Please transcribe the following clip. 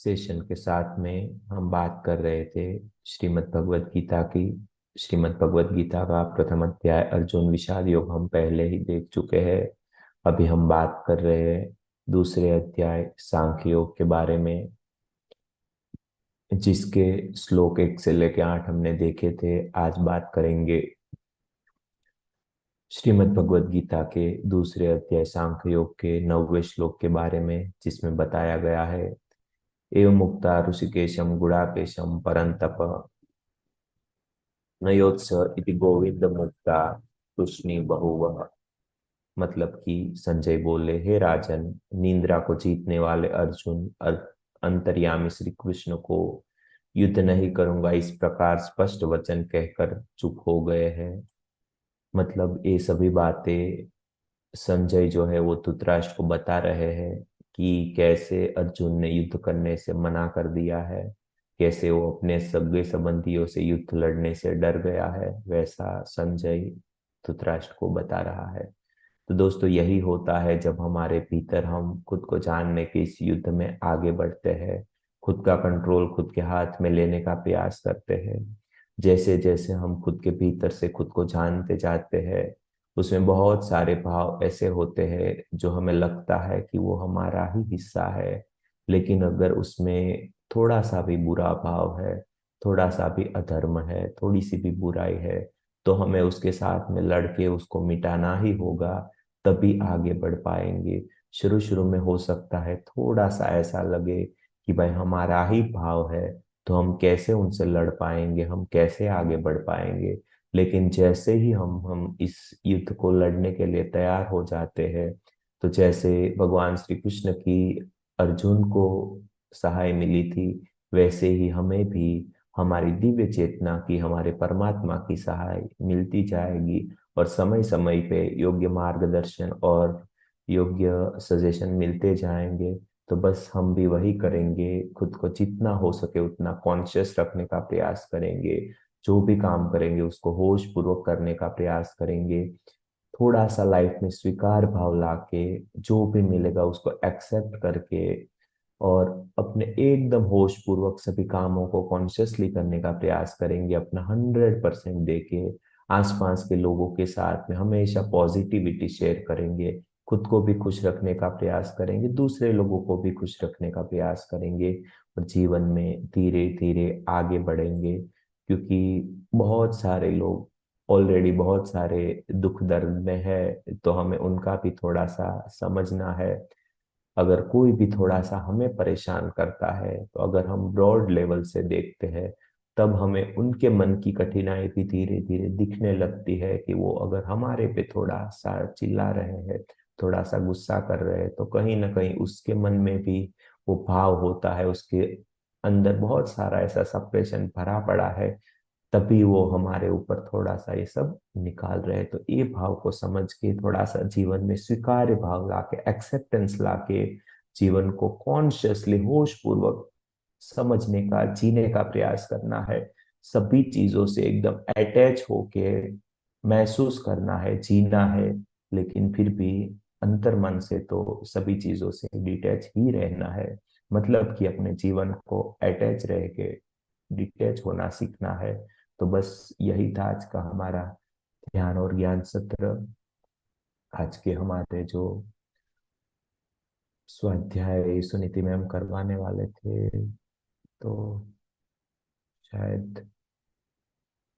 Session के साथ में हम बात कर रहे थे श्रीमद् भगवत गीता की। श्रीमद् भगवत गीता का प्रथम अध्याय अर्जुन विषाद योग हम पहले ही देख चुके हैं। अभी हम बात कर रहे हैं दूसरे अध्याय सांख्य योग के बारे में, जिसके श्लोक 1 से लेकर 8 हमने देखे थे। आज बात करेंगे श्रीमद् भगवत गीता के दूसरे अध्याय सांख्य योग के 9वें श्लोक के बारे में, जिसमें बताया गया है एवं मुक्ता ऋषिकेशम गुडाकेशम परंतप नयोत्स इति गोविंद मुक्ता तुष्णि बहुवः। मतलब कि संजय बोले, हे राजन, निंद्रा को जीतने वाले अर्जुन अंतर्यामी श्री कृष्ण को युद्ध नहीं करूंगा इस प्रकार स्पष्ट वचन कहकर चुप हो गए हैं। मतलब ये सभी बातें संजय जो है वो धृतराष्ट्र को बता रहे हैं कि कैसे अर्जुन ने युद्ध करने से मना कर दिया है, कैसे वो अपने सगे संबंधियों से युद्ध लड़ने से डर गया है, वैसा संजय धृतराष्ट्र को बता रहा है। तो दोस्तों, यही होता है जब हमारे भीतर हम खुद को जानने के इस युद्ध में आगे बढ़ते हैं, खुद का कंट्रोल खुद के हाथ में लेने का प्रयास करते हैं। जैसे जैसे हम खुद के भीतर से खुद को जानते जाते हैं, उसमें बहुत सारे भाव ऐसे होते हैं जो हमें लगता है कि वो हमारा ही हिस्सा है। लेकिन अगर उसमें थोड़ा सा भी बुरा भाव है, थोड़ा सा भी अधर्म है, थोड़ी सी भी बुराई है, तो हमें उसके साथ में लड़के उसको मिटाना ही होगा, तभी आगे बढ़ पाएंगे। शुरू शुरू में हो सकता है थोड़ा सा ऐसा लगे कि भाई हमारा ही भाव है, तो हम कैसे उनसे लड़ पाएंगे, हम कैसे आगे बढ़ पाएंगे। लेकिन जैसे ही हम इस युद्ध को लड़ने के लिए तैयार हो जाते हैं, तो जैसे भगवान श्री कृष्ण की अर्जुन को सहाय मिली थी, वैसे ही हमें भी हमारी दिव्य चेतना की, हमारे परमात्मा की सहाय मिलती जाएगी। और समय समय पे योग्य मार्गदर्शन और योग्य सजेशन मिलते जाएंगे। तो बस हम भी वही करेंगे, खुद को जितना हो सके उतना कॉन्शियस रखने का प्रयास करेंगे। जो भी काम करेंगे उसको होश पूर्वक करने का प्रयास करेंगे। थोड़ा सा लाइफ में स्वीकार भाव लाके जो भी मिलेगा उसको एक्सेप्ट करके, और अपने एकदम होश पूर्वक सभी कामों को कॉन्शियसली करने का प्रयास करेंगे, अपना 100% देके आसपास के लोगों के साथ में हमेशा पॉजिटिविटी शेयर करेंगे, खुद को भी खुश रखने का प्रयास करेंगे, दूसरे लोगों को भी खुश रखने का प्रयास करेंगे, और जीवन में धीरे धीरे आगे बढ़ेंगे। क्योंकि बहुत सारे लोग ऑलरेडी बहुत सारे दुख दर्द में है, तो हमें उनका भी थोड़ा सा समझना है। अगर कोई भी थोड़ा सा हमें परेशान करता है, तो अगर हम ब्रॉड लेवल से देखते हैं, तब हमें उनके मन की कठिनाई भी धीरे धीरे दिखने लगती है कि वो अगर हमारे पे थोड़ा सा चिल्ला रहे हैं, थोड़ा सा गुस्सा कर रहे हैं, तो कहीं ना कहीं उसके मन में भी वो भाव होता है, उसके अंदर बहुत सारा ऐसा सप्रेशन भरा पड़ा है, तभी वो हमारे ऊपर थोड़ा सा ये सब निकाल रहे हैं। तो ये भाव को समझ के थोड़ा सा जीवन में स्वीकार्य भाव लाके, एक्सेप्टेंस लाके, जीवन को कॉन्शियसली होश पूर्वक समझने का, जीने का प्रयास करना है। सभी चीजों से एकदम अटैच होके महसूस करना है, जीना है। लेकिन फिर भी अंतर मन से तो सभी चीजों से डिटैच ही रहना है। मतलब कि अपने जीवन को अटैच रह के डिटैच होना सीखना है। तो बस यही था आज का हमारा ध्यान और ज्ञान सत्र। आज के हमारे जो स्वाध्याय सुनीति में हम करवाने वाले थे, तो शायद